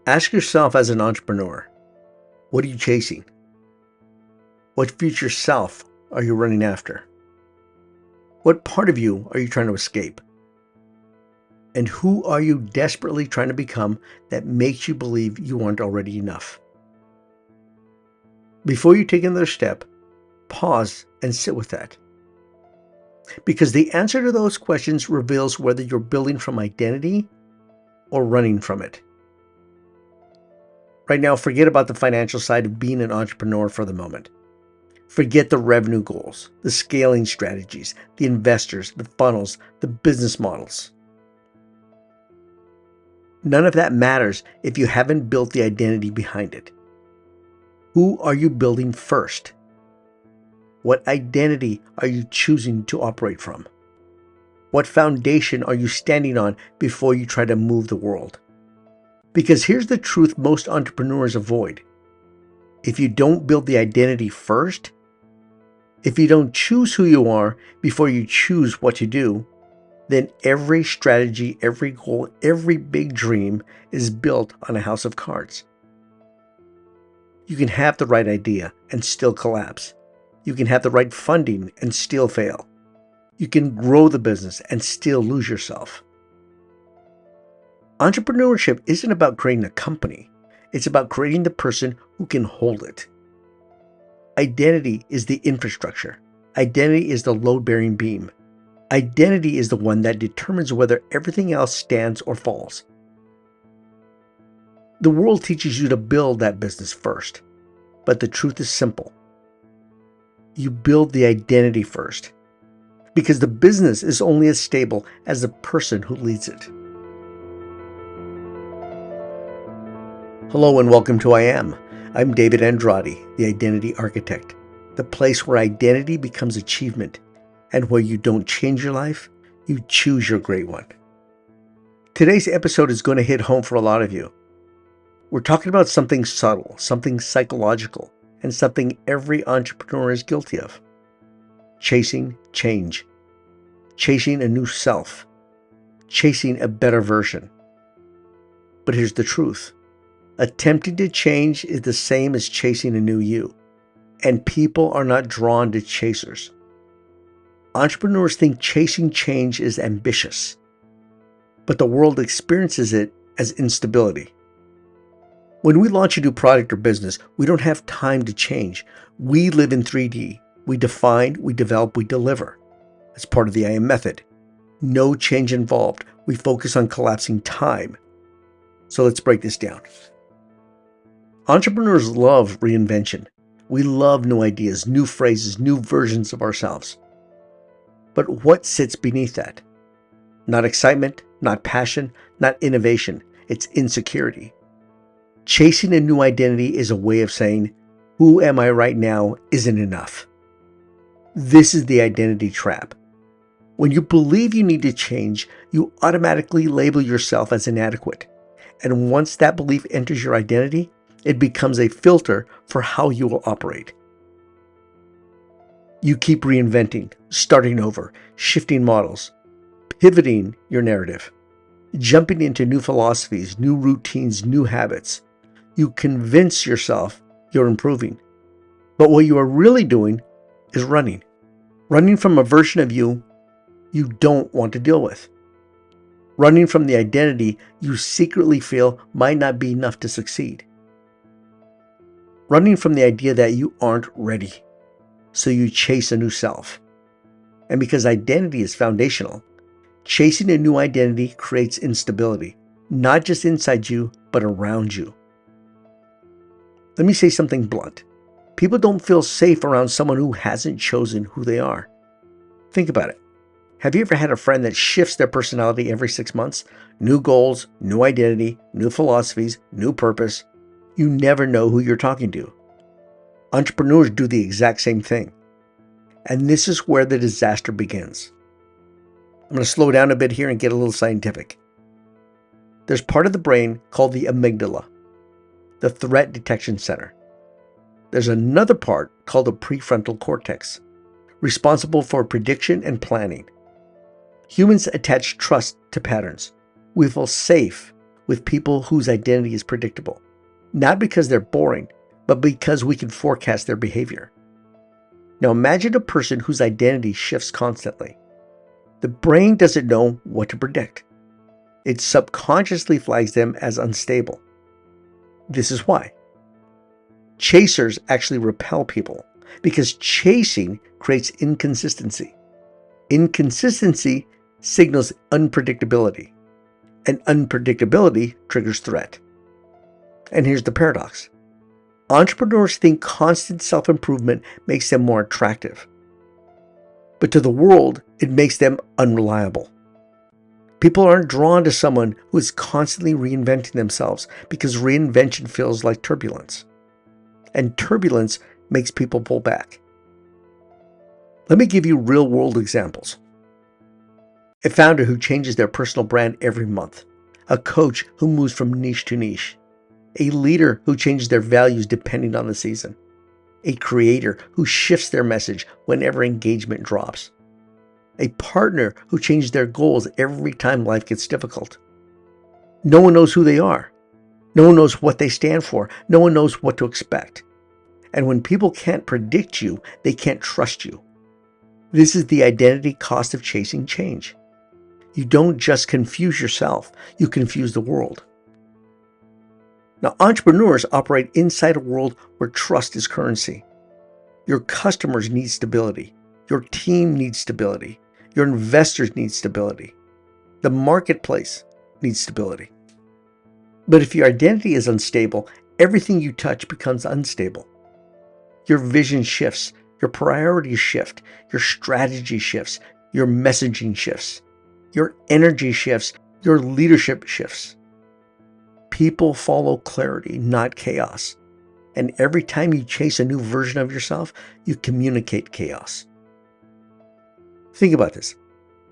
Ask yourself as an entrepreneur, what are you chasing? What future self are you running after? What part of you are you trying to escape? And who are you desperately trying to become that makes you believe you aren't already enough? Before you take another step, pause and sit with that. Because the answer to those questions reveals whether you're building from identity or running from it. Right now, forget about the financial side of being an entrepreneur for the moment. Forget the revenue goals, the scaling strategies, the investors, the funnels, the business models. None of that matters if you haven't built the identity behind it. Who are you building first? What identity are you choosing to operate from? What foundation are you standing on before you try to move the world? Because here's the truth most entrepreneurs avoid. If you don't build the identity first, if you don't choose who you are before you choose what to do, then every strategy, every goal, every big dream is built on a house of cards. You can have the right idea and still collapse. You can have the right funding and still fail. You can grow the business and still lose yourself. Entrepreneurship isn't about creating a company. It's about creating the person who can hold it. Identity is the infrastructure. Identity is the load-bearing beam. Identity is the one that determines whether everything else stands or falls. The world teaches you to build that business first, but the truth is simple. You build the identity first, because the business is only as stable as the person who leads it. Hello and welcome to I Am. I'm David Andrade, the Identity Architect, the place where identity becomes achievement, and where you don't change your life, you choose your great one. Today's episode is going to hit home for a lot of you. We're talking about something subtle, something psychological, and something every entrepreneur is guilty of. Chasing change. Chasing a new self. Chasing a better version. But here's the truth. Attempting to change is the same as chasing a new you, and people are not drawn to chasers. Entrepreneurs think chasing change is ambitious, but the world experiences it as instability. When we launch a new product or business, we don't have time to change. We live in 3D. We define, we develop, we deliver. That's part of the I Am method. No change involved. We focus on collapsing time. So let's break this down. Entrepreneurs love reinvention. We love new ideas, new phrases, new versions of ourselves. But what sits beneath that? Not excitement, not passion, not innovation. It's insecurity. Chasing a new identity is a way of saying, who am I right now isn't enough. This is the identity trap. When you believe you need to change, you automatically label yourself as inadequate. And once that belief enters your identity, it becomes a filter for how you will operate. You keep reinventing, starting over, shifting models, pivoting your narrative, jumping into new philosophies, new routines, new habits. You convince yourself you're improving. But what you are really doing is running. Running from a version of you you don't want to deal with. Running from the identity you secretly feel might not be enough to succeed. Running from the idea that you aren't ready. So you chase a new self. And because identity is foundational, chasing a new identity creates instability, not just inside you, but around you. Let me say something blunt. People don't feel safe around someone who hasn't chosen who they are. Think about it. Have you ever had a friend that shifts their personality every 6 months? New goals, new identity, new philosophies, new purpose. You never know who you're talking to. Entrepreneurs do the exact same thing. And this is where the disaster begins. I'm going to slow down a bit here and get a little scientific. There's part of the brain called the amygdala, the threat detection center. There's another part called the prefrontal cortex, responsible for prediction and planning. Humans attach trust to patterns. We feel safe with people whose identity is predictable, not because they're boring, but because we can forecast their behavior. Now imagine a person whose identity shifts constantly. The brain doesn't know what to predict. It subconsciously flags them as unstable. This is why. Chasers actually repel people because chasing creates inconsistency. Inconsistency signals unpredictability, and unpredictability triggers threat. And here's the paradox. Entrepreneurs think constant self-improvement makes them more attractive. But to the world, it makes them unreliable. People aren't drawn to someone who is constantly reinventing themselves because reinvention feels like turbulence. And turbulence makes people pull back. Let me give you real-world examples. A founder who changes their personal brand every month. A coach who moves from niche to niche. A leader who changes their values depending on the season. A creator who shifts their message whenever engagement drops. A partner who changes their goals every time life gets difficult. No one knows who they are. No one knows what they stand for. No one knows what to expect. And when people can't predict you, they can't trust you. This is the identity cost of chasing change. You don't just confuse yourself, you confuse the world. Now, entrepreneurs operate inside a world where trust is currency. Your customers need stability. Your team needs stability. Your investors need stability. The marketplace needs stability. But if your identity is unstable, everything you touch becomes unstable. Your vision shifts, your priorities shift, your strategy shifts, your messaging shifts, your energy shifts, your leadership shifts. People follow clarity, not chaos. And every time you chase a new version of yourself, you communicate chaos. Think about this.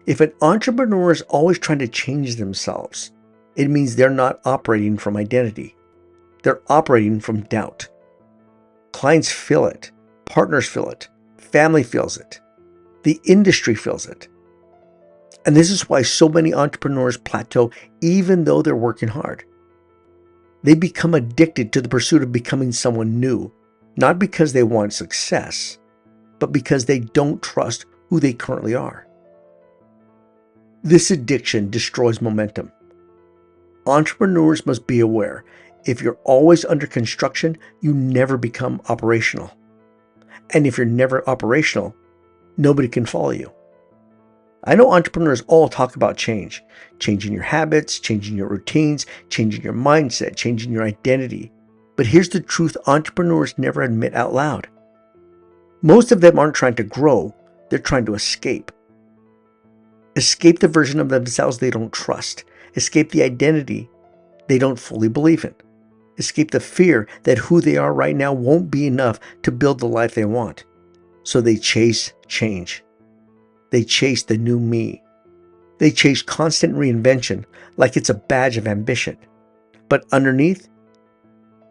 If an entrepreneur is always trying to change themselves, it means they're not operating from identity. They're operating from doubt. Clients feel it. Partners feel it. Family feels it. The industry feels it. And this is why so many entrepreneurs plateau even though they're working hard. They become addicted to the pursuit of becoming someone new, not because they want success, but because they don't trust who they currently are. This addiction destroys momentum. Entrepreneurs must be aware, if you're always under construction, you never become operational. And if you're never operational, nobody can follow you. I know entrepreneurs all talk about change, changing your habits, changing your routines, changing your mindset, changing your identity. But here's the truth entrepreneurs never admit out loud. Most of them aren't trying to grow, they're trying to escape. Escape the version of themselves they don't trust. Escape the identity they don't fully believe in. Escape the fear that who they are right now won't be enough to build the life they want. So they chase change. They chase the new me. They chase constant reinvention like it's a badge of ambition. But underneath,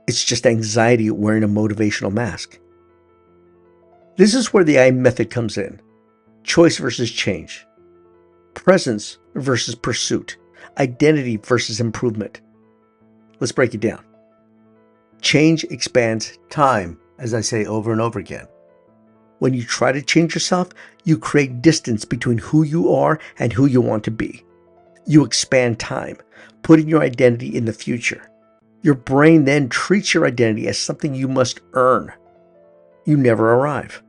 it's just anxiety wearing a motivational mask. This is where the I method comes in. Choice versus change. Presence versus pursuit. Identity versus improvement. Let's break it down. Change expands time, as I say over and over again. When you try to change yourself, you create distance between who you are and who you want to be. You expand time, putting your identity in the future. Your brain then treats your identity as something you must earn. You never arrive.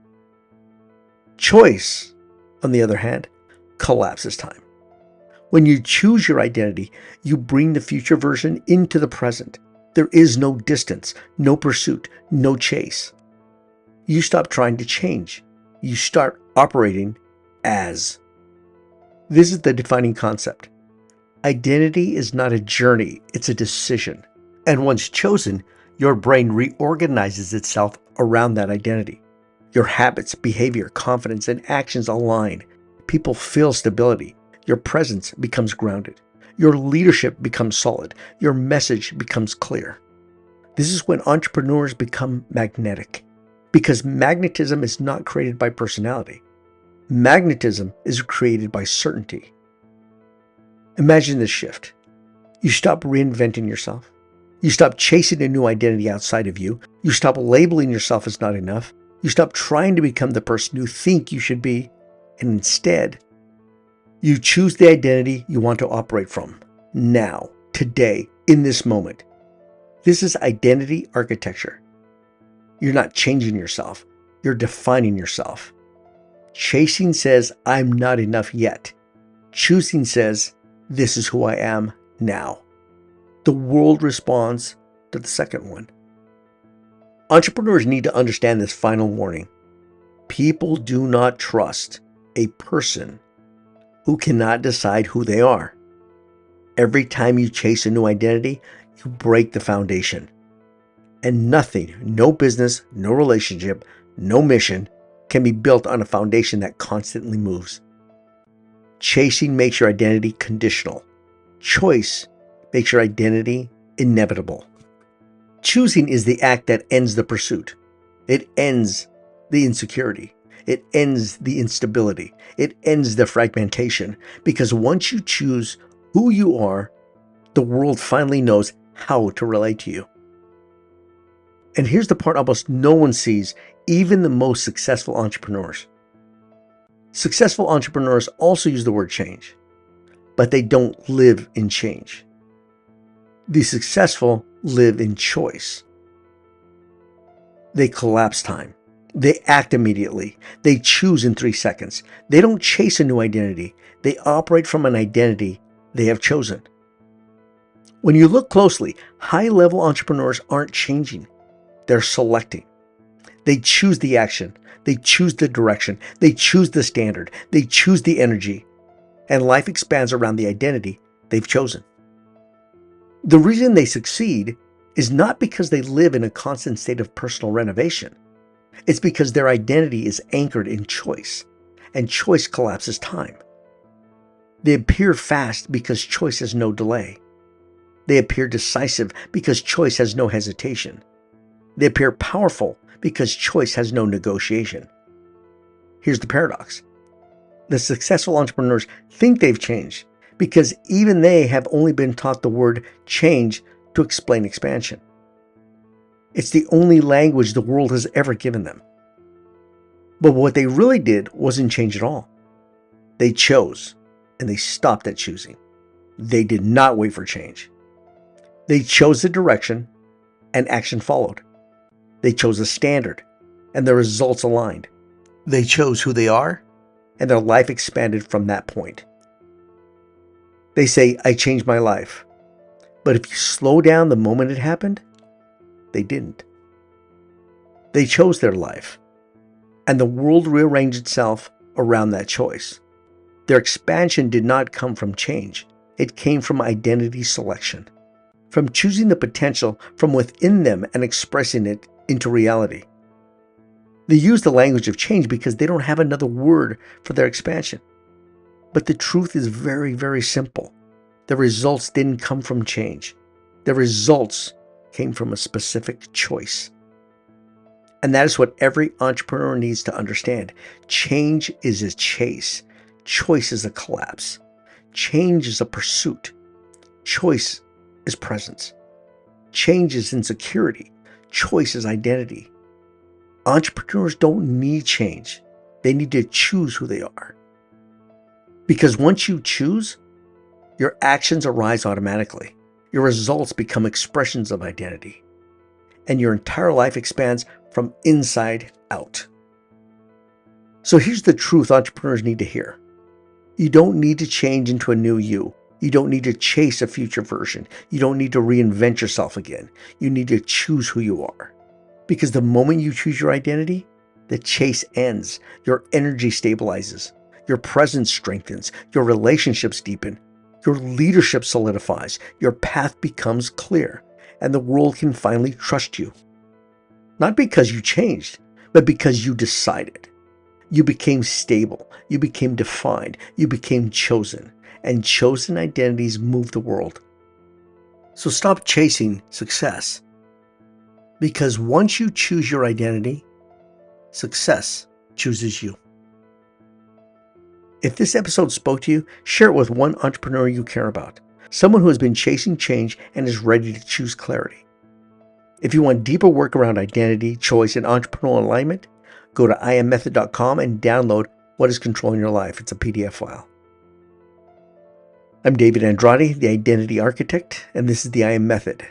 Choice, on the other hand, collapses time. When you choose your identity, you bring the future version into the present. There is no distance, no pursuit, no chase. You stop trying to change. You start operating as. This is the defining concept. Identity is not a journey, it's a decision. And once chosen, your brain reorganizes itself around that identity. Your habits, behavior, confidence, and actions align. People feel stability. Your presence becomes grounded. Your leadership becomes solid. Your message becomes clear. This is when entrepreneurs become magnetic. Because magnetism is not created by personality. Magnetism is created by certainty. Imagine this shift. You stop reinventing yourself. You stop chasing a new identity outside of you. You stop labeling yourself as not enough. You stop trying to become the person you think you should be. And instead, you choose the identity you want to operate from. Now, today, in this moment. This is identity architecture. You're not changing yourself. You're defining yourself. Chasing says, I'm not enough yet. Choosing says, this is who I am now. The world responds to the second one. Entrepreneurs need to understand this final warning. People do not trust a person who cannot decide who they are. Every time you chase a new identity, you break the foundation. And nothing, no business, no relationship, no mission can be built on a foundation that constantly moves. Chasing makes your identity conditional. Choice makes your identity inevitable. Choosing is the act that ends the pursuit. It ends the insecurity. It ends the instability. It ends the fragmentation. Because once you choose who you are, the world finally knows how to relate to you. And here's the part almost no one sees, even the most successful entrepreneurs. Successful entrepreneurs also use the word change, but they don't live in change. The successful live in choice. They collapse time. They act immediately. They choose in 3 seconds. They don't chase a new identity. They operate from an identity they have chosen. When you look closely, high-level entrepreneurs aren't changing. They're selecting. They choose the action. They choose the direction. They choose the standard. They choose the energy. And life expands around the identity they've chosen. The reason they succeed is not because they live in a constant state of personal renovation. It's because their identity is anchored in choice, and choice collapses time. They appear fast because choice has no delay. They appear decisive because choice has no hesitation. They appear powerful because choice has no negotiation. Here's the paradox. The successful entrepreneurs think they've changed because even they have only been taught the word change to explain expansion. It's the only language the world has ever given them. But what they really did wasn't change at all. They chose, and they stopped at choosing. They did not wait for change. They chose the direction, and action followed. They chose a standard, and the results aligned. They chose who they are, and their life expanded from that point. They say, I changed my life. But if you slow down the moment it happened, they didn't. They chose their life, and the world rearranged itself around that choice. Their expansion did not come from change. It came from identity selection, from choosing the potential from within them and expressing it into reality. They use the language of change because they don't have another word for their expansion. But the truth is very, very simple. The results didn't come from change. The results came from a specific choice. And that is what every entrepreneur needs to understand. Change is a chase. Choice is a collapse. Change is a pursuit. Choice is presence. Change is insecurity. Choice is identity. Entrepreneurs don't need change. They need to choose who they are. Because once you choose, your actions arise automatically. Your results become expressions of identity. And your entire life expands from inside out. So here's the truth entrepreneurs need to hear. You don't need to change into a new you. You don't need to chase a future version. You don't need to reinvent yourself again. You need to choose who you are. Because the moment you choose your identity, the chase ends. Your energy stabilizes. Your presence strengthens. Your relationships deepen. Your leadership solidifies. Your path becomes clear. And the world can finally trust you. Not because you changed, but because you decided. You became stable. You became defined. You became chosen. And chosen identities move the world. So stop chasing success. Because once you choose your identity, success chooses you. If this episode spoke to you, share it with one entrepreneur you care about. someone who has been chasing change and is ready to choose clarity. If you want deeper work around identity, choice, and entrepreneurial alignment, go to iammethod.com and download What is Controlling Your Life. It's a PDF file. I'm David Andrade, the Identity Architect, and this is the I Am Method.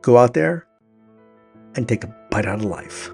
Go out there and take a bite out of life.